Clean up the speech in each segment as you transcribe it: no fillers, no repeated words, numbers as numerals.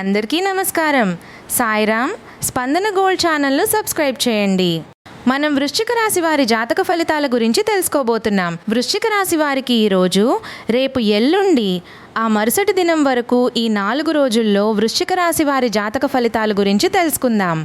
అందరికీ నమస్కారం. సాయిరామ్. స్పందన గోల్డ్ ఛానల్ను సబ్స్క్రైబ్ చేయండి. మనం వృశ్చిక రాశి వారి జాతక ఫలితాల గురించి తెలుసుకోబోతున్నాం. వృశ్చిక రాశి వారికి ఈరోజు, రేపు, ఎల్లుండి, ఆ మరుసటి దినం వరకు ఈ 4 రోజుల్లో వృశ్చిక రాశి వారి జాతక ఫలితాల గురించి తెలుసుకుందాం.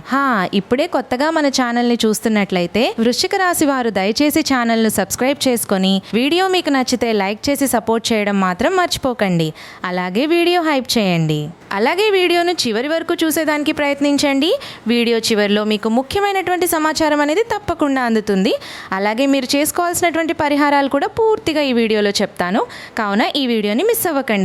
ఇప్పుడే కొత్తగా మన ఛానల్ని చూస్తున్నట్లయితే వృశ్చిక రాశి వారు దయచేసి ఛానల్ను సబ్స్క్రైబ్ చేసుకొని వీడియో మీకు నచ్చితే లైక్ చేసి సపోర్ట్ చేయడం మాత్రం మర్చిపోకండి. అలాగే వీడియో హైప్ చేయండి. అలాగే వీడియోను చివరి వరకు చూసేదానికి ప్రయత్నించండి. వీడియో చివరిలో మీకు ముఖ్యమైనటువంటి సమాచారం అనేది తప్పకుండా అందుతుంది. అలాగే మీరు చేసుకోవాల్సినటువంటి పరిహారాలు కూడా పూర్తిగా ఈ వీడియోలో చెప్తాను. కావున ఈ వీడియోని మిస్ అవ్వకండి.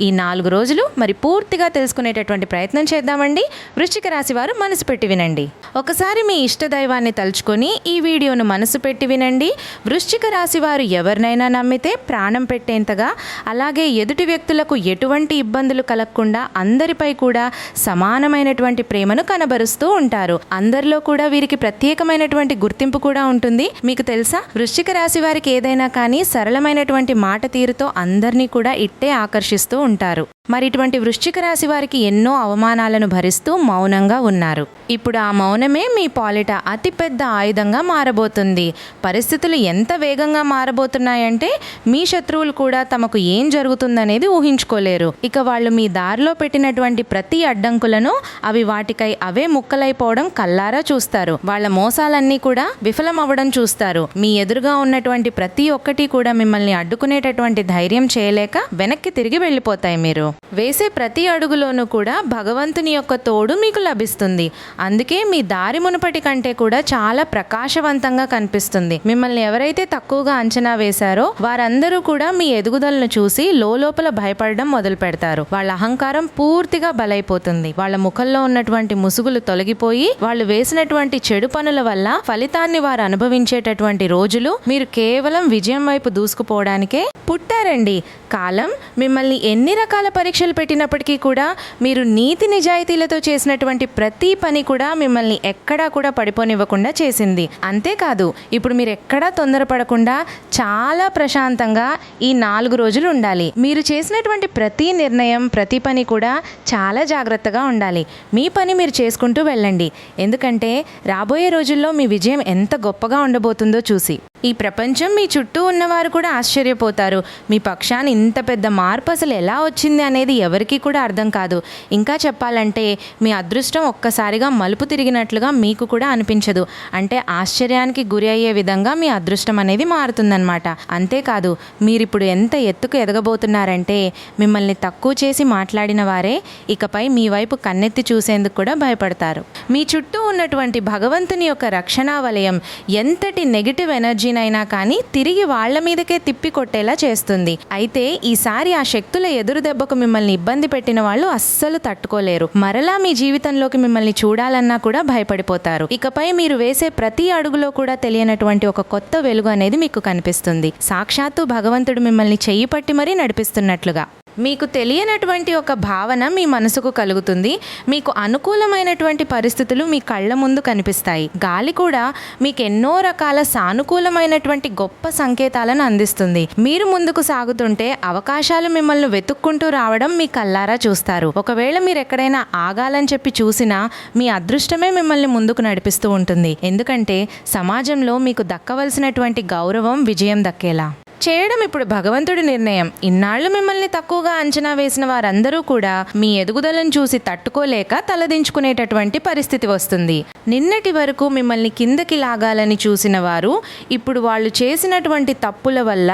ఈ 4 రోజులు మరి పూర్తిగా తెలుసుకునేటటువంటి ప్రయత్నం చేద్దామండి. వృశ్చిక రాశి వారు మనసు పెట్టి వినండి. ఒకసారి మీ ఇష్ట దైవాన్ని తలుచుకొని ఈ వీడియోను మనసు పెట్టి వినండి. వృశ్చిక రాశి వారు ఎవరినైనా నమ్మితే ప్రాణం పెట్టేంతగా, అలాగే ఎదుటి వ్యక్తులకు ఎటువంటి ఇబ్బందులు కలగకుండా అందరిపై కూడా సమానమైనటువంటి ప్రేమను కనబరుస్తూ ఉంటారు. అందరిలో కూడా వీరికి ప్రత్యేకమైనటువంటి గుర్తింపు కూడా ఉంటుంది. మీకు తెలుసా, వృశ్చిక రాశి వారికి ఏదైనా కానీ సరళమైనటువంటి మాట తీరుతో అందరినీ కూడా ఇట్టే ఆకర్షిస్తూ ఉంటారు. మరి ఇటువంటి వృశ్చిక రాశి వారికి ఎన్నో అవమానాలను భరిస్తూ మౌనంగా ఉన్నారు. ఇప్పుడు ఆ మౌనమే మీ పాలిట అతిపెద్ద ఆయుధంగా మారబోతుంది. పరిస్థితులు ఎంత వేగంగా మారబోతున్నాయంటే మీ శత్రువులు కూడా తమకు ఏం జరుగుతుందనేది ఊహించుకోలేరు. ఇక వాళ్ళు మీ దారిలో పెట్టినటువంటి ప్రతి అడ్డంకులను అవి వాటికై అవే ముక్కలైపోవడం కల్లారా చూస్తారు. వాళ్ళ మోసాలన్నీ కూడా విఫలమవ్వడం చూస్తారు. మీ ఎదురుగా ఉన్నటువంటి ప్రతి ఒక్కటి కూడా మిమ్మల్ని అడ్డుకునేటటువంటి ధైర్యం చేయలేక వెనక్కి తిరిగి వెళ్ళిపోతాయి. మీరు వేసే ప్రతి అడుగులోనూ కూడా భగవంతుని యొక్క తోడు మీకు లభిస్తుంది. అందుకే మీ దారి మునుపటి కంటే కూడా చాలా ప్రకాశవంతంగా కనిపిస్తుంది. మిమ్మల్ని ఎవరైతే తక్కువగా అంచనా వేశారో వారందరూ కూడా మీ ఎదుగుదలను చూసి లోపల భయపడడం మొదలు పెడతారు. వాళ్ళ అహంకారం పూర్తిగా బలైపోతుంది. వాళ్ళ ముఖంలో ఉన్నటువంటి ముసుగులు తొలగిపోయి వాళ్ళు వేసినటువంటి చెడు పనుల వల్ల ఫలితాన్ని వారు అనుభవించేటటువంటి రోజులు మీరు కేవలం విజయం వైపు దూసుకుపోవడానికే పుట్టారండి. కాలం మిమ్మల్ని ఎన్ని రకాల పరీక్షలు పెట్టినప్పటికీ కూడా మీరు నీతి నిజాయితీలతో చేసినటువంటి ప్రతి పని కూడా మిమ్మల్ని ఎక్కడా కూడా పడిపోనివ్వకుండా చేసింది. అంతేకాదు, ఇప్పుడు మీరు ఎక్కడా తొందరపడకుండా చాలా ప్రశాంతంగా ఈ 4 రోజులు ఉండాలి. మీరు చేసినటువంటి ప్రతి నిర్ణయం, ప్రతి పని కూడా చాలా జాగ్రత్తగా ఉండాలి. మీ పని మీరు చేసుకుంటూ వెళ్ళండి. ఎందుకంటే రాబోయే రోజుల్లో మీ విజయం ఎంత గొప్పగా ఉండబోతుందో చూసి ఈ ప్రపంచం, మీ చుట్టూ ఉన్నవారు కూడా ఆశ్చర్యపోతారు. మీ పక్షాన్ని ఇంత పెద్ద మార్పు అసలు ఎలా వచ్చింది అనేది ఎవరికీ కూడా అర్థం కాదు. ఇంకా చెప్పాలంటే మీ అదృష్టం ఒక్కసారిగా మలుపు తిరిగినట్లుగా మీకు కూడా అనిపించదు. అంటే ఆశ్చర్యానికి గురి అయ్యే విధంగా మీ అదృష్టం అనేది మారుతుందన్నమాట. అంతేకాదు, మీరిప్పుడు ఎంత ఎత్తుకు ఎదగబోతున్నారంటే మిమ్మల్ని తక్కువ చేసి మాట్లాడిన వారే ఇకపై మీ వైపు కన్నెత్తి చూసేందుకు కూడా భయపడతారు. మీ చుట్టూ ఉన్నటువంటి భగవంతుని యొక్క రక్షణా వలయం ఎంతటి నెగిటివ్ ఎనర్జీనైనా కానీ తిరిగి వాళ్ల మీదకే తిప్పి కొట్టేలా చేస్తుంది. అయితే ఈసారి ఆ శక్తుల ఎదురు దెబ్బకు మిమ్మల్ని ఇబ్బంది పెట్టిన వాళ్ళు అస్సలు తట్టుకోలేరు. మరలా మీ జీవితంలోకి మిమ్మల్ని చూడాలన్నా కూడా భయపడిపోతారు. ఇకపై మీరు వేసే ప్రతి అడుగులో కూడా తెలియనటువంటి ఒక కొత్త వెలుగు అనేది మీకు కనిపిస్తుంది. సాక్షాత్తు భగవంతుడు మిమ్మల్ని చెయ్యి పట్టి మరీ నడిపిస్తున్నట్లుగా మీకు తెలియనటువంటి ఒక భావన మీ మనసుకు కలుగుతుంది. మీకు అనుకూలమైనటువంటి పరిస్థితులు మీ కళ్ళ ముందు కనిపిస్తాయి. గాలి కూడా మీకు ఎన్నో రకాల సానుకూలమైనటువంటి గొప్ప సంకేతాలను అందిస్తుంది. మీరు ముందుకు సాగుతుంటే అవకాశాలు మిమ్మల్ని వెతుక్కుంటూ రావడం మీ కళ్ళారా చూస్తారు. ఒకవేళ మీరు ఎక్కడైనా ఆగాలని చెప్పి చూసినా మీ అదృష్టమే మిమ్మల్ని ముందుకు నడిపిస్తూ ఉంటుంది. ఎందుకంటే సమాజంలో మీకు దక్కవలసినటువంటి గౌరవం, విజయం దక్కేలా చేయడం ఇప్పుడు భగవంతుడి నిర్ణయం. ఇన్నాళ్లు మిమ్మల్ని తక్కువగా అంచనా వేసిన వారందరూ కూడా మీ ఎదుగుదలను చూసి తట్టుకోలేక తలదించుకునేటటువంటి పరిస్థితి వస్తుంది. నిన్నటి వరకు మిమ్మల్ని కిందకి లాగాలని చూసిన వారు ఇప్పుడు వాళ్ళు చేసినటువంటి తప్పుల వల్ల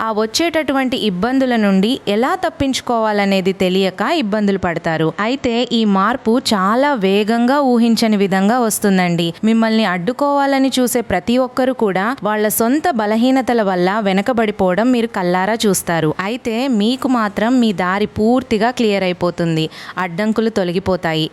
ఆ వచ్చేటటువంటి ఇబ్బందుల నుండి ఎలా తప్పించుకోవాలనేది తెలియక ఇబ్బందులు పడతారు. అయితే ఈ మార్పు చాలా వేగంగా ఊహించని విధంగా వస్తుందండి. మిమ్మల్ని అడ్డుకోవాలని చూసే ప్రతి ఒక్కరు కూడా వాళ్ళ సొంత బలహీనతల వల్ల వెనకబడి పోవడం మీరు కల్లారా చూస్తారు. అయితే మీకు మాత్రం మీ దారి పూర్తిగా క్లియర్ అయిపోతుంది. అడ్డంకులు తొలగిపోతాయి.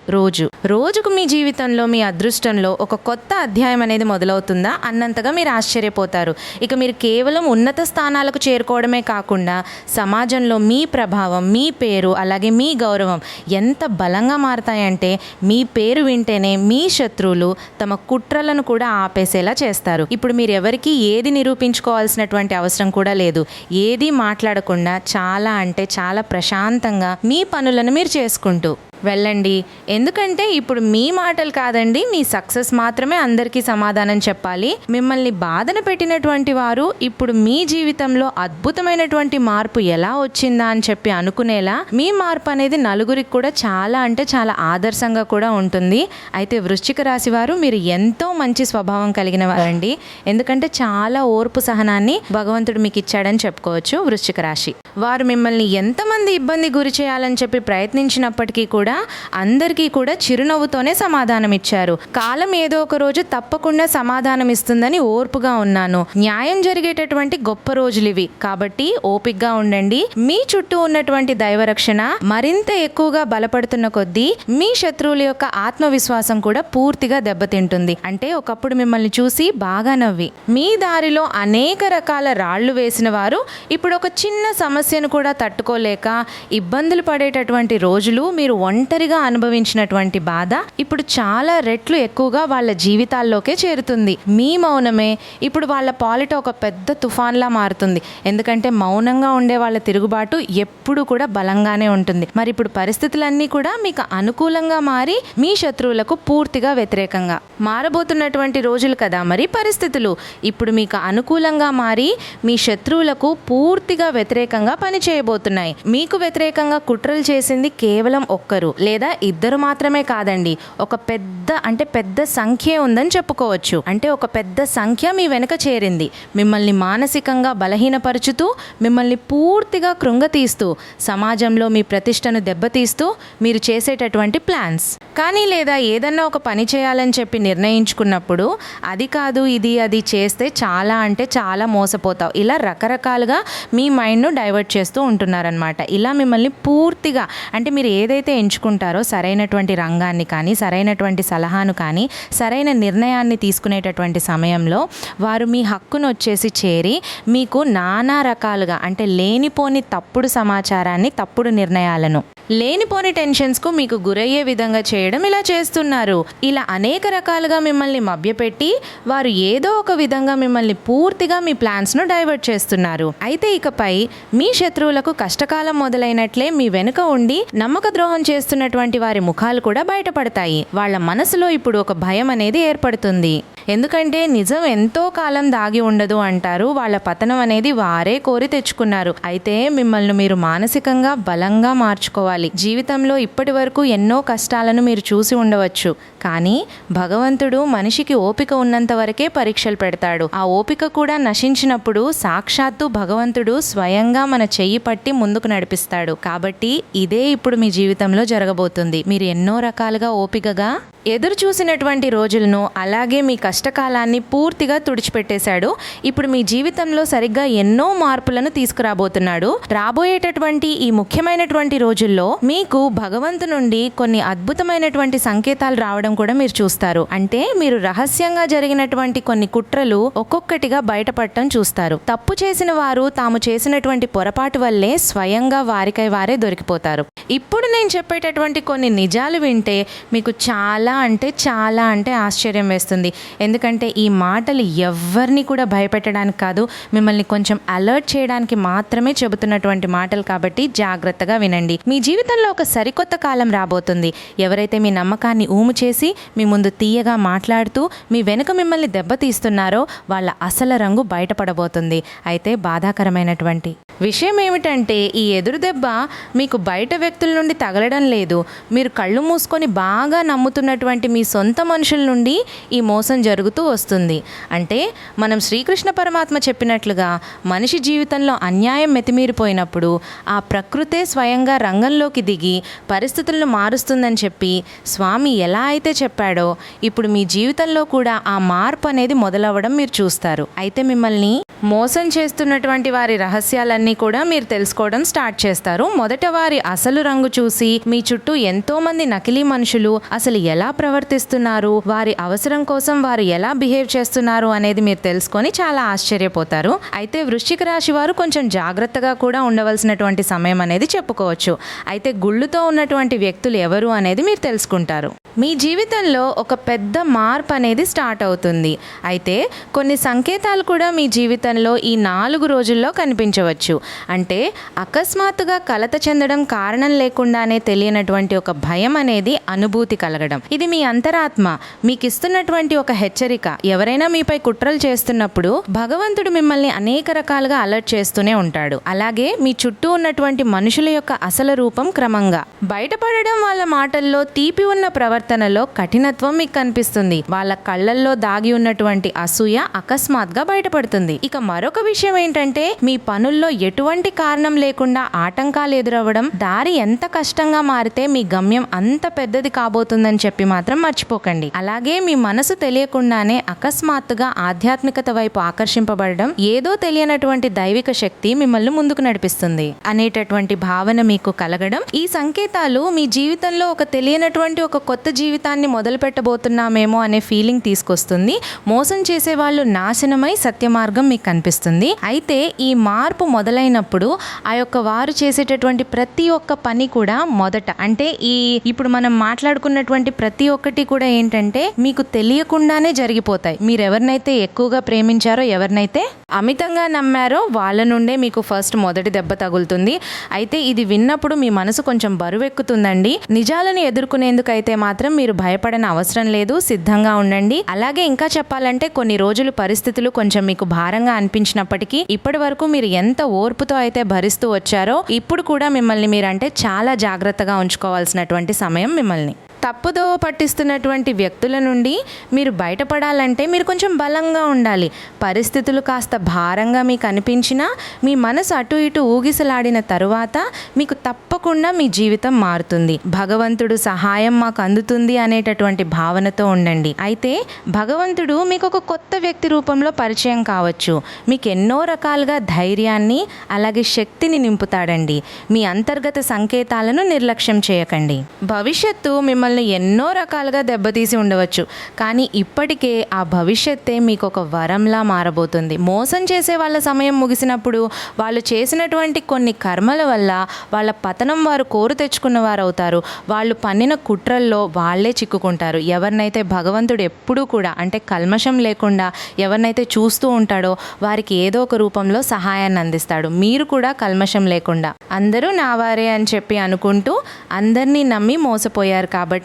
రోజుకు మీ జీవితంలో, మీ అదృష్టంలో ఒక కొత్త అధ్యాయం అనేది మొదలవుతుందా అన్నంతగా మీరు ఆశ్చర్యపోతారు. ఇక మీరు కేవలం ఉన్నత స్థానాలకు చేరుకోవడమే కాకుండా సమాజంలో మీ ప్రభావం, మీ పేరు, అలాగే మీ గౌరవం ఎంత బలంగా మారతాయంటే మీ పేరు వింటేనే మీ శత్రువులు తమ కుట్రలను కూడా ఆపేసేలా చేస్తారు. ఇప్పుడు మీరు ఎవరికి ఏది నిరూపించుకోవాల్సినటువంటి అవసరం కూడా లేదు. ఏది మాట్లాడకుండా చాలా అంటే చాలా ప్రశాంతంగా మీ పనులను మీరు చేసుకుంటూ వెళ్ళండి. ఎందుకంటే ఇప్పుడు మీ మాటలు కాదండి, మీ సక్సెస్ మాత్రమే అందరికీ సమాధానం చెప్పాలి. మిమ్మల్ని బాధన పెట్టినటువంటి వారు ఇప్పుడు మీ జీవితంలో అద్భుతమైనటువంటి మార్పు ఎలా వచ్చిందా అని చెప్పి అనుకునేలా మీ మార్పు అనేది నలుగురికి కూడా చాలా అంటే చాలా ఆదర్శంగా కూడా ఉంటుంది. అయితే వృశ్చిక రాశి వారు మీరు ఎంతో మంచి స్వభావం కలిగిన వారండి. ఎందుకంటే చాలా ఓర్పు సహనాన్ని భగవంతుడు మీకు ఇచ్చాడని చెప్పుకోవచ్చు. వృశ్చిక రాశి వారు మిమ్మల్ని ఎంతమంది ఇబ్బంది గురి చేయాలని చెప్పి ప్రయత్నించినప్పటికీ కూడా అందరికీ కూడా చిరునవ్వుతోనే సమాధానం ఇచ్చారు. కాలం ఏదో ఒక రోజు తప్పకుండా సమాధానం ఇస్తుందని ఓర్పుగా ఉన్నాను. న్యాయం జరిగేటటువంటి గొప్ప రోజులు ఇవి, కాబట్టి ఓపికగా ఉండండి. మీ చుట్టూ ఉన్నటువంటి దైవరక్షణ మరింత ఎక్కువగా బలపడుతున్న కొద్దీ మీ శత్రువుల యొక్క ఆత్మవిశ్వాసం కూడా పూర్తిగా దెబ్బతింటుంది. అంటే ఒకప్పుడు మిమ్మల్ని చూసి బాగా నవ్వి మీ దారిలో అనేక రకాల రాళ్లు వేసిన వారు ఇప్పుడు ఒక చిన్న సమస్యను కూడా తట్టుకోలేక ఇబ్బందులు పడేటటువంటి రోజులు, మీరు ఒంటరిగా అనుభవించినటువంటి బాధ ఇప్పుడు చాలా రెట్లు ఎక్కువగా వాళ్ళ జీవితాల్లోకే చేరుతుంది. మీ మౌనమే ఇప్పుడు వాళ్ళ పాలిట ఒక పెద్ద తుఫాన్లా మారుతుంది. ఎందుకంటే మౌనంగా ఉండే వాళ్ళ తిరుగుబాటు ఎప్పుడు కూడా బలంగానే ఉంటుంది. మరి ఇప్పుడు పరిస్థితులన్నీ కూడా మీకు అనుకూలంగా మారి మీ శత్రువులకు పూర్తిగా వ్యతిరేకంగా మారబోతున్నటువంటి రోజులు కదా. మరి పరిస్థితులు ఇప్పుడు మీకు అనుకూలంగా మారి మీ శత్రువులకు పూర్తిగా వ్యతిరేకంగా పనిచేయబోతున్నాయి. మీకు వ్యతిరేకంగా కుట్రలు చేసింది కేవలం ఒక్కరు లేదా ఇద్దరు మాత్రమే కాదండి, ఒక పెద్ద సంఖ్య ఉందని చెప్పుకోవచ్చు. అంటే ఒక పెద్ద సంఖ్య మీ వెనుక చేరింది, మిమ్మల్ని మానసికంగా బలహీనపరుచుతూ, మిమ్మల్ని పూర్తిగా కృంగతీస్తూ, సమాజంలో మీ ప్రతిష్టను దెబ్బతీస్తూ మీరు చేసేటటువంటి ప్లాన్స్. కానీ లేదా ఏదన్నా ఒక పని చేయాలని చెప్పి నిర్ణయించుకున్నప్పుడు అది కాదు ఇది అది చేస్తే చాలా అంటే చాలా మోసపోతావు, ఇలా రకరకాలుగా మీ మైండ్ను డైవర్ట్ చేస్తూ ఉంటున్నారనమాట. ఇలా మిమ్మల్ని పూర్తిగా అంటే మీరు ఏదైతే ఎంచుకుంటారో సరైనటువంటి రంగాన్ని కానీ, సరైనటువంటి సలహాను కానీ, సరైన నిర్ణయాన్ని తీసుకునేటటువంటి సమయంలో వారు మీ హక్కును వచ్చేసి చేరి మీకు నానా రకాలుగా అంటే లేనిపోని తప్పుడు సమాచారాన్ని, తప్పుడు నిర్ణయాలను, లేనిపోని టెన్షన్స్కు మీకు గురయ్యే విధంగా చేయడం ఇలా చేస్తున్నారు. ఇలా అనేక రకాలుగా మిమ్మల్ని మభ్యపెట్టి వారు ఏదో ఒక విధంగా మిమ్మల్ని పూర్తిగా మీ ప్లాన్స్ను డైవర్ట్ చేస్తున్నారు. అయితే ఇకపై మీ శత్రువులకు కష్టకాలం మొదలైనట్లే మీ వెనుక ఉండి నమ్మక ద్రోహం చేస్తున్నటువంటి వారి ముఖాలు కూడా బయటపడతాయి. వాళ్ళ మనసులో ఇప్పుడు ఒక భయం అనేది ఏర్పడుతుంది. ఎందుకంటే నిజం ఎంతో కాలం దాగి ఉండదు అంటారు. వాళ్ళ పతనం అనేది వారే కోరి తెచ్చుకున్నారు. అయితే మిమ్మల్ని మీరు మానసికంగా బలంగా మార్చుకోవాలి. జీవితంలో ఇప్పటి వరకు ఎన్నో కష్టాలను మీరు చూసి ఉండవచ్చు, కానీ భగవంతుడు మనిషికి ఓపిక ఉన్నంత వరకే పరీక్షలు పెడతాడు. ఆ ఓపిక కూడా నశించినప్పుడు సాక్షాత్తు భగవంతుడు స్వయంగా మన చెయ్యి పట్టి ముందుకు నడిపిస్తాడు. కాబట్టి ఇదే ఇప్పుడు మీ జీవితంలో జరగబోతుంది. మీరు ఎన్నో రకాలుగా ఓపికగా ఎదురు చూసినటువంటి రోజులను, అలాగే మీ కష్టకాలాన్ని పూర్తిగా తుడిచిపెట్టేశాడు. ఇప్పుడు మీ జీవితంలో సరిగ్గా ఎన్నో మార్పులను తీసుకురాబోతున్నాడు. రాబోయేటటువంటి ఈ ముఖ్యమైనటువంటి రోజుల్లో మీకు భగవంతు నుండి కొన్ని అద్భుతమైనటువంటి సంకేతాలు రావడం కూడా మీరు చూస్తారు. అంటే మీరు రహస్యంగా జరిగినటువంటి కొన్ని కుట్రలు ఒక్కొక్కటిగా బయటపడటం చూస్తారు. తప్పు చేసిన వారు తాము చేసినటువంటి పొరపాటు వల్లే స్వయంగా వారికై వారే దొరికిపోతారు. ఇప్పుడు నేను చెప్పేటటువంటి కొన్ని నిజాలు వింటే మీకు చాలా అంటే ఆశ్చర్యం వేస్తుంది. ఎందుకంటే ఈ మాటలు ఎవరిని కూడా భయపెట్టడానికి కాదు, మిమ్మల్ని కొంచెం అలర్ట్ చేయడానికి మాత్రమే చెబుతున్నటువంటి మాటలు. కాబట్టి జాగ్రత్తగా వినండి. మీ జీవితంలో ఒక సరికొత్త కాలం రాబోతుంది. ఎవరైతే మీ నమ్మకాన్ని ఊము చేసి మీ ముందు తీయగా మాట్లాడుతూ మీ వెనుక మిమ్మల్ని దెబ్బతీస్తున్నారో వాళ్ళ అసలు రంగు బయటపడబోతుంది. అయితే బాధాకరమైనటువంటి విషయం ఏమిటంటే ఈ ఎదురు దెబ్బ మీకు బయట వ్యక్తుల నుండి తగలడం లేదు. మీరు కళ్ళు మూసుకొని బాగా నమ్ముతున్నటువంటి మీ సొంత మనుషుల నుండి ఈ మోసం జరుగుతూ వస్తుంది. అంటే మనం శ్రీకృష్ణ పరమాత్మ చెప్పినట్లుగా మనిషి జీవితంలో అన్యాయం మెతిమీరిపోయినప్పుడు ఆ ప్రకృతే స్వయంగా రంగంలోకి దిగి పరిస్థితులను మారుస్తుందని చెప్పి స్వామి ఎలా అయితే చెప్పాడో ఇప్పుడు మీ జీవితంలో కూడా ఆ మార్పు అనేది మొదలవ్వడం మీరు చూస్తారు. అయితే మిమ్మల్ని మోసం చేస్తున్నటువంటి వారి రహస్యాలన్నీ కూడా మీరు తెలుసుకోవడం స్టార్ట్ చేస్తారు. మొదట వారి అసలు రంగు చూసి మీ చుట్టూ ఎంతో మంది నకిలీ మనుషులు అసలు ఎలా ప్రవర్తిస్తున్నారు, వారి అవసరం కోసం వారు ఎలా బిహేవ్ చేస్తున్నారు అనేది మీరు తెలుసుకొని చాలా ఆశ్చర్యపోతారు. అయితే వృశ్చిక రాశి వారు కొంచెం జాగ్రత్తగా కూడా ఉండవలసినటువంటి సమయం అనేది చెప్పుకోవచ్చు. అయితే గుళ్ళుతో ఉన్నటువంటి వ్యక్తులు ఎవరు అనేది మీరు తెలుసుకుంటారు. మీ జీవితంలో ఒక పెద్ద మార్పు అనేది స్టార్ట్ అవుతుంది. అయితే కొన్ని సంకేతాలు కూడా మీ జీవితంలో ఈ 4 రోజుల్లో కనిపించవచ్చు. అంటే అకస్మాత్తుగా కలత చెందడం, కారణం లేకుండానే తెలియనటువంటి ఒక భయం అనేది అనుభూతి కలగడం. ఇది మీ అంతరాత్మ మీకు ఇస్తున్నటువంటి ఒక హెచ్చరిక. ఎవరైనా మీపై కుట్రలు చేస్తున్నప్పుడు భగవంతుడు మిమ్మల్ని అనేక రకాలుగా అలర్ట్ చేస్తూనే ఉంటాడు. అలాగే మీ చుట్టూ ఉన్నటువంటి మనుషుల యొక్క అసలు రూపం క్రమంగా బయటపడడం, వాళ్ళ మాటల్లో తీపి ఉన్న ప్రవర్తనలో కఠినత్వం మీకు కనిపిస్తుంది. వాళ్ళ కళ్ళల్లో దాగి ఉన్నటువంటి అసూయ అకస్మాత్గా బయటపడుతుంది. ఇక మరొక విషయం ఏంటంటే మీ పనుల్లో ఎటువంటి కారణం లేకుండా ఆటంకాలు ఎదురవ్వడం, దారి ఎంత కష్టంగా మారితే మీ గమ్యం అంత పెద్దది కాబోతుందని చెప్పి మాత్రం మర్చిపోకండి. అలాగే మీ మనసు తెలియకుండానే అకస్మాత్తుగా ఆధ్యాత్మికత వైపు ఆకర్షింపబడడం, ఏదో తెలియనటువంటి దైవిక శక్తి మిమ్మల్ని ముందుకు నడిపిస్తుంది అనేటటువంటి భావన మీకు కలగడం, ఈ సంకేతాలు మీ జీవితంలో ఒక తెలియనటువంటి ఒక కొత్త జీవితాన్ని మొదలు పెట్టబోతున్నామేమో అనే ఫీలింగ్ తీసుకొస్తుంది. మోసం చేసే వాళ్ళు నాశనమై సత్య మార్గం మీకు కనిపిస్తుంది. అయితే ఈ మార్పు మొదలైనప్పుడు ఆ యొక్క వారు చేసేటటువంటి ప్రతి ఒక్క పని కూడా మొదట అంటే ఇప్పుడు మనం మాట్లాడుకున్నటువంటి ప్రతి ఒక్కటి కూడా ఏంటంటే మీకు తెలియకుండానే జరిగిపోతాయి. మీరు ఎవరినైతే ఎక్కువగా ప్రేమించారో, ఎవరినైతే అమితంగా నమ్మారో వాళ్ళ నుండే మీకు ఫస్ట్ మొదటి దెబ్బ తగులుతుంది. అయితే ఇది విన్నప్పుడు మీ మనసు కొంచెం బరువెక్కుతుందండి. నిజాలను ఎదుర్కొనేందుకైతే మాత్రం మీరు భయపడని అవసరం లేదు, సిద్ధంగా ఉండండి. అలాగే ఇంకా చెప్పాలంటే కొన్ని రోజులు పరిస్థితులు కొంచెం మీకు భారంగా అనిపించినప్పటికీ ఇప్పటి వరకు మీరు ఎంత ఓర్పుతో అయితే భరిస్తూ వచ్చారో ఇప్పుడు కూడా మిమ్మల్ని మీరంటే చాలా జాగ్రత్తగా ఉంచుకోవాల్సినటువంటి సమయం. మిమ్మల్ని తప్పుదో పట్టిస్తున్నటువంటి వ్యక్తుల నుండి మీరు బయటపడాలంటే మీరు కొంచెం బలంగా ఉండాలి. పరిస్థితులు కాస్త భారంగా మీకు అనిపించినా మీ మనసు అటు ఇటు ఊగిసలాడిన తరువాత మీకు తప్పకుండా మీ జీవితం మారుతుంది. భగవంతుడు సహాయం మాకు అందుతుంది అనేటటువంటి భావనతో ఉండండి. అయితే భగవంతుడు మీకు ఒక కొత్త వ్యక్తి రూపంలో పరిచయం కావచ్చు. మీకు ఎన్నో రకాలుగా ధైర్యాన్ని అలాగే శక్తిని నింపుతాడండి. మీ అంతర్గత సంకేతాలను నిర్లక్ష్యం చేయకండి. భవిష్యత్తు మిమ్మల్ని ఎన్నో రకాలుగా దెబ్బతీసి ఉండవచ్చు, కానీ ఇప్పటికే ఆ భవిష్యత్తే మీకు ఒక వరంలా మారబోతుంది. మోసం చేసే వాళ్ళ సమయం ముగిసినప్పుడు వాళ్ళు చేసినటువంటి కొన్ని కర్మల వల్ల వాళ్ళ పతనం వారు కోరు తెచ్చుకున్న వారు అవుతారు. వాళ్ళు పన్నిన కుట్రల్లో వాళ్ళే చిక్కుకుంటారు. ఎవరినైతే భగవంతుడు ఎప్పుడూ కూడా అంటే కల్మషం లేకుండా ఎవరినైతే చూస్తూ ఉంటాడో వారికి ఏదో ఒక రూపంలో సహాయాన్ని అందిస్తాడు. మీరు కూడా కల్మషం లేకుండా అందరూ నావారే అని చెప్పి అనుకుంటూ అందరినీ నమ్మి మోసపోయారు కాబట్టి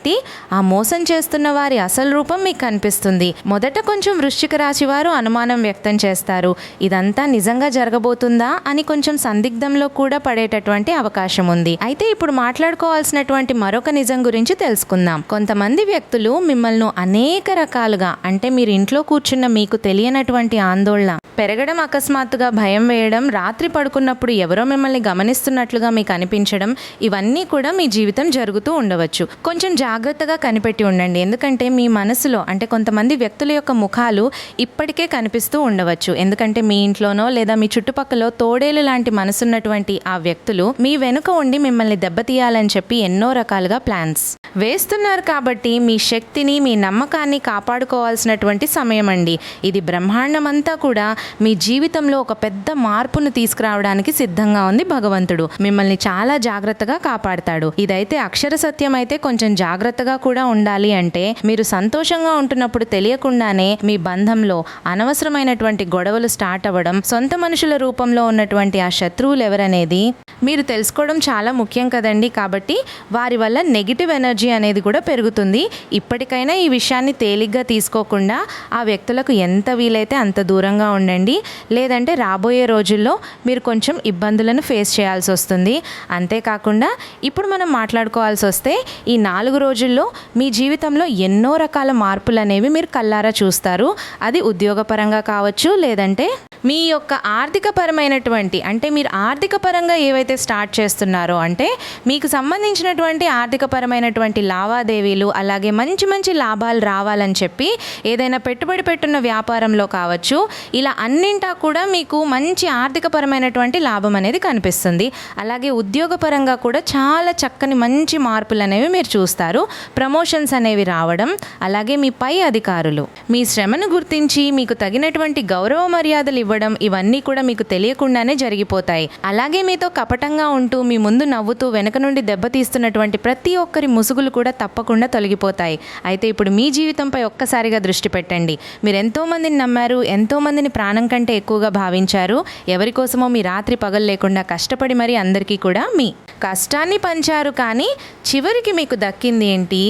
ఆ మోసం చేస్తున్న వారి అసలు రూపం మీకు కనిపిస్తుంది. మొదట కొంచెం వృశ్చిక రాశి వారు అనుమానం వ్యక్తం చేస్తారు. ఇదంతా నిజంగా జరగబోతుందా అని కొంచెం సందిగ్ధంలో కూడా పడేటటువంటి అవకాశం ఉంది. అయితే ఇప్పుడు మాట్లాడుకోవాల్సినటువంటి మరొక నిజం గురించి తెలుసుకుందాం. కొంతమంది వ్యక్తులు మిమ్మల్ని అనేక రకాలుగా అంటే మీరు ఇంట్లో కూర్చున్న మీకు తెలియనటువంటి ఆందోళన పెరగడం, అకస్మాత్తుగా భయం వేయడం, రాత్రి పడుకున్నప్పుడు ఎవరో మిమ్మల్ని గమనిస్తున్నట్లుగా మీకు అనిపించడం, ఇవన్నీ కూడా మీ జీవితం జరుగుతూ ఉండవచ్చు. కొంచెం జాగ్రత్తగా కనిపెట్టి ఉండండి. ఎందుకంటే మీ మనసులో అంటే కొంతమంది వ్యక్తుల యొక్క ముఖాలు ఇప్పటికే కనిపిస్తూ ఉండవచ్చు. ఎందుకంటే మీ ఇంట్లోనో లేదా మీ చుట్టుపక్కల తోడేలు లాంటి మనసున్నటువంటి ఆ వ్యక్తులు మీ వెనుక ఉండి మిమ్మల్ని దెబ్బతీయాలని చెప్పి ఎన్నో రకాలుగా ప్లాన్స్ వేస్తున్నారు. కాబట్టి మీ శక్తిని, మీ నమ్మకాన్ని కాపాడుకోవాల్సినటువంటి సమయం అండి. ఇది బ్రహ్మాండమంతా కూడా మీ జీవితంలో ఒక పెద్ద మార్పును తీసుకురావడానికి సిద్ధంగా ఉంది. భగవంతుడు మిమ్మల్ని చాలా జాగ్రత్తగా కాపాడతాడు. ఇదైతే అక్షర సత్యం. అయితే కొంచెం జాగ్రత్తగా కూడా ఉండాలి. అంటే మీరు సంతోషంగా ఉంటున్నప్పుడు తెలియకుండానే మీ బంధంలో అనవసరమైనటువంటి గొడవలు స్టార్ట్ అవ్వడం, సొంత మనుషుల రూపంలో ఉన్నటువంటి ఆ శత్రువులు ఎవరనేది మీరు తెలుసుకోవడం చాలా ముఖ్యం కదండి. కాబట్టి వారి వల్ల నెగిటివ్ ఎనర్జీ అనేది కూడా పెరుగుతుంది. ఇప్పటికైనా ఈ విషయాన్ని తేలిగ్గా తీసుకోకుండా ఆ వ్యక్తులకు ఎంత వీలైతే అంత దూరంగా ఉండండి. లేదంటే రాబోయే రోజుల్లో మీరు కొంచెం ఇబ్బందులను ఫేస్ చేయాల్సి వస్తుంది. అంతేకాకుండా ఇప్పుడు మనం మాట్లాడుకోవాల్సి వస్తే ఈ 4 రోజుల్లో మీ జీవితంలో ఎన్నో రకాల మార్పులు అనేవి మీరు కళ్ళారా చూస్తారు. అది ఉద్యోగపరంగా కావచ్చు, లేదంటే మీ యొక్క ఆర్థిక పరమైనటువంటి అంటే మీరు ఆర్థిక పరంగా ఏవైతే స్టార్ట్ చేస్తున్నారో అంటే మీకు సంబంధించినటువంటి ఆర్థిక పరమైనటువంటి లావాదేవీలు, అలాగే మంచి మంచి లాభాలు రావాలని చెప్పి ఏదైనా పెట్టుబడి పెట్టున్న వ్యాపారంలో కావచ్చు, ఇలా అన్నింటా కూడా మీకు మంచి ఆర్థిక పరమైనటువంటి లాభం అనేది కనిపిస్తుంది. అలాగే ఉద్యోగపరంగా కూడా చాలా చక్కని మంచి మార్పులు అనేవి మీరు చూస్తారు. ప్రమోషన్స్ అనేవి రావడం, అలాగే మీ పై అధికారులు మీ శ్రమను గుర్తించి మీకు తగినటువంటి గౌరవ మర్యాదలు ఇవ్వడం ఇవ్వడం ఇవన్నీ కూడా మీకు తెలియకుండానే జరిగిపోతాయి. అలాగే మీతో కపటంగా ఉంటూ మీ ముందు నవ్వుతూ వెనక నుండి దెబ్బతీస్తున్నటువంటి ప్రతి ఒక్కరి ముసుగులు కూడా తప్పకుండా తొలగిపోతాయి. అయితే ఇప్పుడు మీ జీవితంపై ఒక్కసారిగా దృష్టి పెట్టండి. మీరు ఎంతోమందిని నమ్మారు, ఎంతోమందిని ప్రాణం కంటే ఎక్కువగా భావించారు. ఎవరి కోసమో మీ రాత్రి పగలు లేకుండా కష్టపడి మరి అందరికీ కూడా మీ కష్టాన్ని పంచారు. కానీ చివరికి మీకు దక్కింది ఏంటి?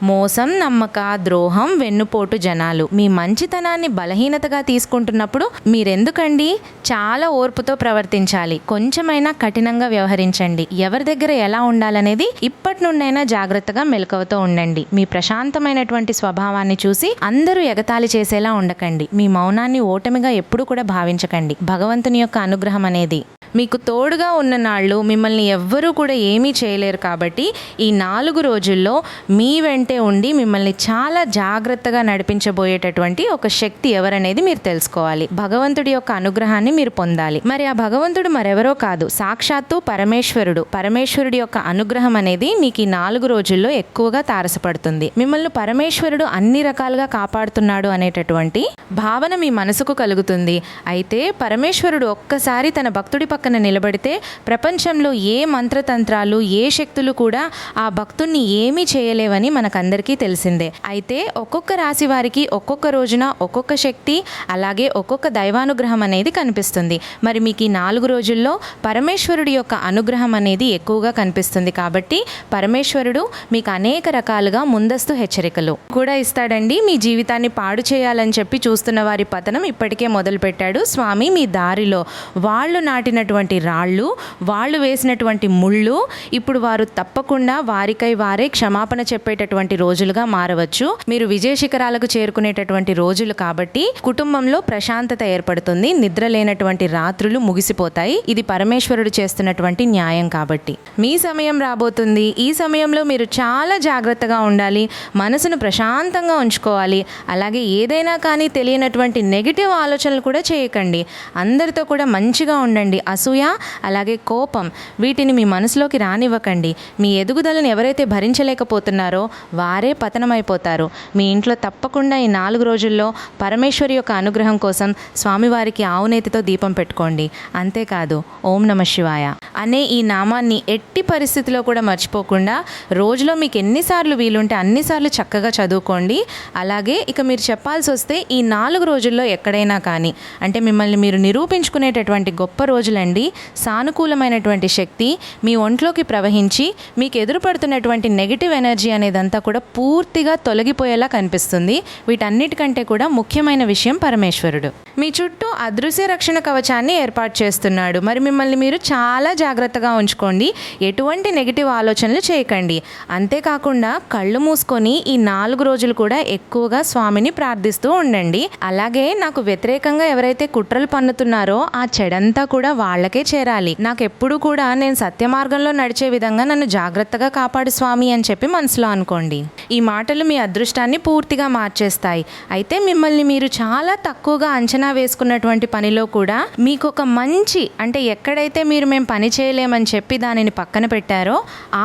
మోసం, నమ్మక ద్రోహం, వెన్నుపోటు జనాలు. మీ మంచితనాన్ని బలహీనతగా తీసుకుంటున్నప్పుడు మీరెందుకండి? చాలా ఓర్పుతో ప్రవర్తించాలి. కొంచెమైనా కఠినంగా వ్యవహరించండి. ఎవరి దగ్గర ఎలా ఉండాలనేది ఇప్పటి నుండైనా జాగ్రత్తగా మెలకువతో ఉండండి. మీ ప్రశాంతమైనటువంటి స్వభావాన్ని చూసి అందరూ ఎగతాళి చేసేలా ఉండకండి. మీ మౌనాన్ని ఓటమిగా ఎప్పుడూ కూడా భావించకండి. భగవంతుని యొక్క అనుగ్రహం అనేది మీకు తోడుగా ఉన్న నాళ్ళు మిమ్మల్ని ఎవ్వరూ కూడా ఏమీ చేయలేరు. కాబట్టి ఈ 4 రోజుల్లో మీ వెంటే ఉండి మిమ్మల్ని చాలా జాగ్రత్తగా నడిపించబోయేటటువంటి ఒక శక్తి ఎవరనేది మీరు తెలుసుకోవాలి. భగవంతుడి యొక్క అనుగ్రహాన్ని మీరు పొందాలి. మరి ఆ భగవంతుడు మరెవరో కాదు, సాక్షాత్తు పరమేశ్వరుడు. పరమేశ్వరుడి యొక్క అనుగ్రహం అనేది మీకు ఈ 4 రోజుల్లో ఎక్కువగా తారసపడుతుంది. మిమ్మల్ని పరమేశ్వరుడు అన్ని రకాలుగా కాపాడుతున్నాడు అనేటటువంటి భావన మీ మనసుకు కలుగుతుంది. అయితే పరమేశ్వరుడు ఒక్కసారి తన భక్తుడి పక్కన నిలబడితే ప్రపంచంలో ఏ మంత్రతంత్రాలు, ఏ శక్తులు కూడా ఆ భక్తుణ్ణి ఏమీ చేయలేవని మనకందరికీ తెలిసిందే. అయితే ఒక్కొక్క రాశి వారికి ఒక్కొక్క రోజున ఒక్కొక్క శక్తి, అలాగే ఒక్కొక్క దైవానుగ్రహం అనేది కనిపిస్తుంది. మరి మీకు ఈ 4 రోజుల్లో పరమేశ్వరుడి యొక్క అనుగ్రహం అనేది ఎక్కువగా కనిపిస్తుంది. కాబట్టి పరమేశ్వరుడు మీకు అనేక రకాలుగా ముందస్తు హెచ్చరికలు కూడా ఇస్తాడండి. మీ జీవితాన్ని పాడు చేయాలని చెప్పి చూస్తున్న వారి పతనం ఇప్పటికే మొదలుపెట్టాడు స్వామి. మీ దారిలో వాళ్ళు నాటినటువంటి రాళ్ళు, వాళ్ళు వేసినటువంటి ముళ్ళు ఇప్పుడు వారు తప్పకుండా వారికై వారే క్షమాపణ చెప్పేటటువంటి రోజులుగా మారవచ్చు. మీరు విజయ శిఖరాలకు చేరుకునేటటువంటి రోజులు కాబట్టి కుటుంబంలో ప్రశాంతత ఏర్పడుతుంది. నిద్ర లేనటువంటి రాత్రులు ముగిసిపోతాయి. ఇది పరమేశ్వరుడు చేస్తున్నటువంటి న్యాయం. కాబట్టి మీ సమయం రాబోతుంది. ఈ సమయంలో మీరు చాలా జాగ్రత్తగా ఉండాలి. మనసును ప్రశాంతంగా ఉంచుకోవాలి. అలాగే ఏదైనా కానీ తెలియనటువంటి నెగిటివ్ ఆలోచనలు కూడా చేయకండి. అందరితో కూడా మంచిగా ఉండండి. అసూయ, అలాగే కోపం వీటిని మీ మనసులోకి రానివ్వకండి. మీ ఎదుగుదలను ఎవరైతే భరించలేకపోతున్నారో వారే పతనమైపోతారు. మీ ఇంట్లో తప్పకుండా ఈ 4 రోజుల్లో పరమేశ్వరి యొక్క అనుగ్రహం కోసం స్వామివారికి ఆవునేతితో దీపం పెట్టుకోండి. అంతేకాదు ఓం నమ శివాయ అనే ఈ నామాన్ని ఎట్టి పరిస్థితిలో కూడా మర్చిపోకుండా రోజులో మీకు ఎన్నిసార్లు వీలుంటే అన్నిసార్లు చక్కగా చదువుకోండి. అలాగే ఇక మీరు చెప్పాల్సి వస్తే ఈ 4 రోజుల్లో ఎక్కడైనా కానీ అంటే మిమ్మల్ని మీరు నిరూపించుకునేటటువంటి గొప్ప రోజులండి. సానుకూలమైనటువంటి శక్తి మీ ఒంట్లోకి ప్రవహించి మీకు ఎదురుపడుతున్నటువంటి నెగిటివ్ ఎనర్జీ అనేదంతా కూడా పూర్తిగా తొలగిపోయేలా కనిపిస్తుంది. వీటన్నిటికంటే కూడా ముఖ్యమైన విషయం పరమేశ్వరుడు మీ చుట్టూ అదృశ్య రక్షణ కవచాన్ని ఏర్పాటు చేస్తున్నాడు. మరి మిమ్మల్ని మీరు చాలా జాగ్రత్తగా ఉంచుకోండి. ఎటువంటి నెగిటివ్ ఆలోచనలు చేయకండి. అంతేకాకుండా కళ్ళు మూసుకొని ఈ 4 రోజులు కూడా ఎక్కువగా స్వామిని ప్రార్థిస్తూ ఉండండి. అలాగే నాకు వ్యతిరేకంగా ఎవరైతే కుట్రలు పన్నుతున్నారో ఆ చెడంతా కూడా వాళ్ళకే చేరాలి. నాకు ఎప్పుడు కూడా నేను సత్య మార్గంలో నడిచే విధంగా నన్ను జాగ్రత్తగా కాపాడు స్వామి అని చెప్పి మనసులో అనుకోండి. ఈ మాటలు మీ అదృష్టాన్ని పూర్తిగా మార్చేస్తాయి. అయితే మిమ్మల్ని మీరు చాలా తక్కువగా అంచనా వేసుకున్నటువంటి పనిలో కూడా మీకు ఒక మంచి అంటే ఎక్కడైతే మీరు మేము పని చేయలేమని చెప్పి దానిని పక్కన పెట్టారో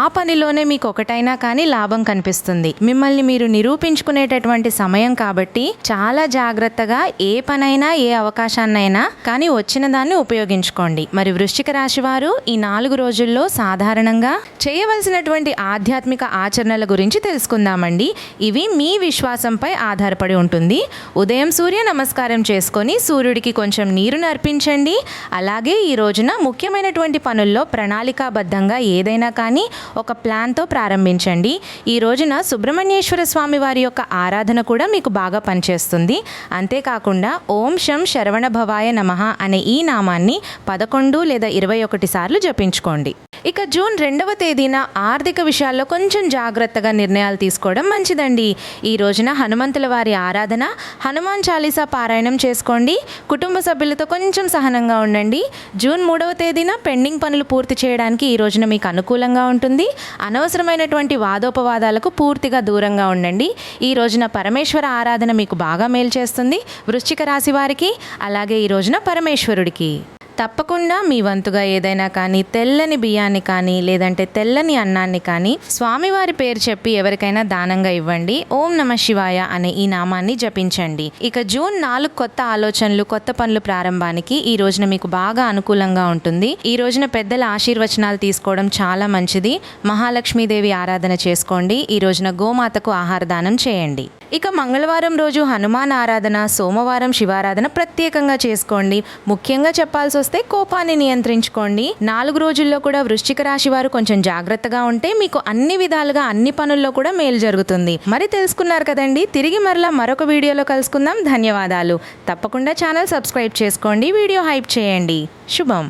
ఆ పనిలోనే మీకు ఒకటైనా కానీ లాభం కనిపిస్తుంది. మిమ్మల్ని మీరు నిరూపించుకునేటటువంటి సమయం కాబట్టి చాలా జాగ్రత్తగా ఏ పనైనా ఏ అవకాశాన్నైనా కానీ వచ్చిన దాన్ని ఉపయోగించుకోండి. మరి వృశ్చిక రాశి వారు ఈ 4 రోజుల్లో సాధారణంగా చేయవలసినటువంటి ఆధ్యాత్మిక ఆచరణల గురించి తెలుసుకుందామండి. ఇవి మీ విశ్వాసంపై ఆధారపడి ఉంటుంది. ఉదయం సూర్య నమస్కారం చేసుకొని సూర్యుడికి కొంచెం నీరును అర్పించండి. అలాగే ఈ రోజున ముఖ్యమైనటువంటి పనుల్లో ప్రణాళికాబద్ధంగా ఏదైనా కానీ ఒక ప్లాన్తో ప్రారంభించండి. ఈ రోజున సుబ్రహ్మణ్యేశ్వర స్వామి వారి యొక్క ఆరాధన కూడా మీకు బాగా పనిచేస్తుంది. అంతేకాకుండా ఓం శం శరవణ భవాయ నమః అనే ఈ నామాన్ని 11 లేదా 21 సార్లు జపించుకోండి. ఇక జూన్ 2వ తేదీన ఆర్థిక విషయాల్లో కొంచెం జాగ్రత్తగా నిర్ణయాలు తీసుకోవడం మంచిదండి. ఈ రోజున హనుమంతుల వారి ఆరాధన, హనుమాన్ చాలీసా పారాయణం చేసుకోండి. కుటుంబ సభ్యులతో కొంచెం సహనంగా ఉండండి. జూన్ 3వ తేదీన పెండింగ్ పనులు పూర్తి చేయడానికి ఈ రోజున మీకు అనుకూలంగా ఉంటుంది. అనవసరమైనటువంటి వాదోపవాదాలకు పూర్తిగా దూరంగా ఉండండి. ఈ రోజున పరమేశ్వర ఆరాధన మీకు బాగా మేలు చేస్తుంది. వృశ్చిక రాశి వారికి అలాగే ఈ రోజున పరమేశ్వరుడికి తప్పకుండా మీ వంతుగా ఏదైనా కానీ తెల్లని బియ్యాన్ని కానీ లేదంటే తెల్లని అన్నాన్ని కానీ స్వామివారి పేరు చెప్పి ఎవరికైనా దానంగా ఇవ్వండి. ఓం నమ శివాయ అనే ఈ నామాన్ని జపించండి. ఇక జూన్ 4 కొత్త ఆలోచనలు, కొత్త పనులు ప్రారంభానికి ఈ రోజున మీకు బాగా అనుకూలంగా ఉంటుంది. ఈ రోజున పెద్దల ఆశీర్వచనాలు తీసుకోవడం చాలా మంచిది. మహాలక్ష్మీదేవి ఆరాధన చేసుకోండి. ఈ రోజున గోమాతకు ఆహార దానం చేయండి. ఇక మంగళవారం రోజు హనుమాన్ ఆరాధన, సోమవారం శివారాధన ప్రత్యేకంగా చేసుకోండి. ముఖ్యంగా చెప్పాల్సి వస్తే కోపాన్ని నియంత్రించుకోండి. 4 రోజుల్లో కూడా వృశ్చిక రాశి వారు కొంచెం జాగ్రత్తగా ఉంటే మీకు అన్ని విధాలుగా అన్ని పనుల్లో కూడా మేలు జరుగుతుంది. మరి తెలుసుకున్నారు కదండి. తిరిగి మరలా మరొక వీడియోలో కలుసుకుందాం. ధన్యవాదాలు. తప్పకుండా ఛానల్ సబ్స్క్రైబ్ చేసుకోండి. వీడియో హైప్ చేయండి. శుభం.